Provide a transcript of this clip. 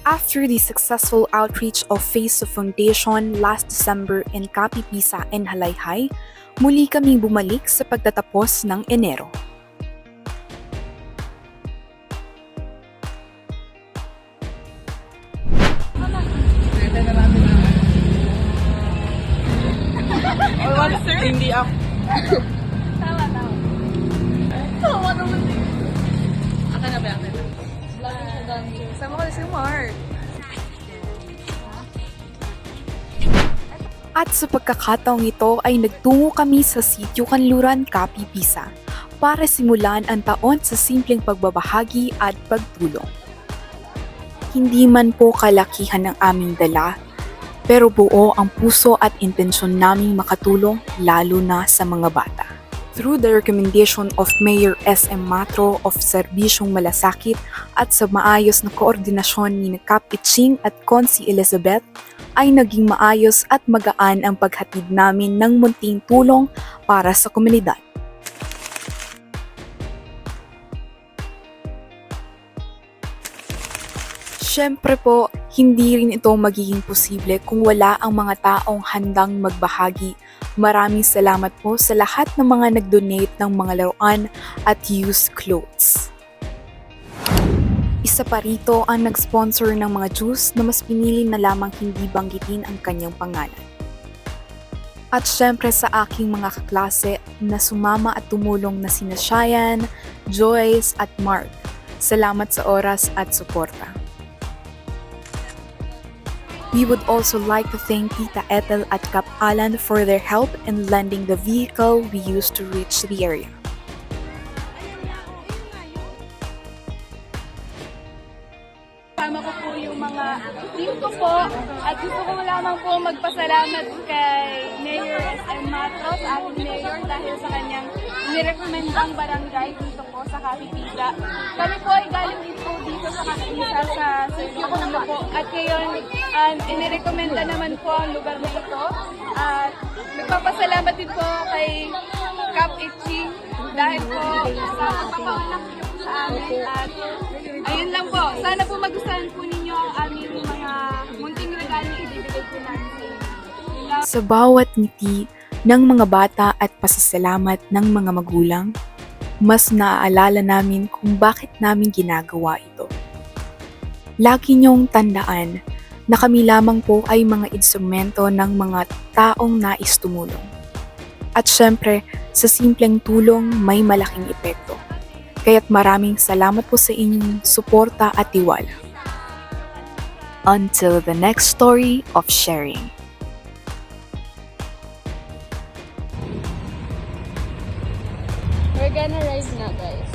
After the successful outreach of Face of Foundation last December in Capi Pisa and Halayhay, muli kaming bumalik sa pagtatapos ng Enero. Hindi up. Tawa. Tawa naman din. Aka na ba? Sama ko na si Mark. At sa pagkakataong ito ay nagtungo kami sa Sitio Kanluran, Capi Pisa para simulan ang taon sa simpleng pagbabahagi at pagtulong. Hindi man po kalakihan ng aming dala, pero buo ang puso at intensyon naming makatulong lalo na sa mga bata. Through the recommendation of Mayor SM Matro of Serbisyong Malasakit at sa maayos na koordinasyon ni Kap Itching at Consi Elizabeth, ay naging maayos at magaan ang paghatid namin ng munting tulong para sa komunidad. Siyempre po, hindi rin ito magiging posible kung wala ang mga taong handang magbahagi. Maraming salamat po sa lahat ng mga nag-donate ng mga laruan at used clothes. Isa pa rito ang nag-sponsor ng mga juice na mas pinili na lamang hindi banggitin ang kanyang pangalan. At syempre sa aking mga kaklase na sumama at tumulong na sina Cheyenne, Joyce at Mark. Salamat sa oras at suporta. We would also like to thank Tita Ethel at Kap Alan for their help in lending the vehicle we used to reach the area. Kasama ko po yung mga team ko po at gusto ko lamang po magpasalamat kay Mayor SM Matro, sa ating mayor, dahil sa kanyang nirekomendang barangay dito po sa Capi Pisa. Kami po ay galing dito sa Capi Pisa sa Sitio Kulo po at ngayon inirekomenda naman po ang lugar na ito at nagpapasalamat din po kay Kap Itching dahil po sa pagpapaunak niyo po sa amin at ayun lang po. Sana po magustuhan po ninyo ang aming mga munting regalo na ibibigay po namin sa inyo. Sa bawat ngiti ng mga bata at pasasalamat ng mga magulang, mas naaalala namin kung bakit namin ginagawa ito. Lagi niyong tandaan na kami lamang po ay mga instrumento ng mga taong nais tumulong. At syempre, sa simpleng tulong may malaking epekto. Kaya't maraming salamat po sa inyong suporta at tiwala. Until the next story of sharing. We're gonna ride na, guys.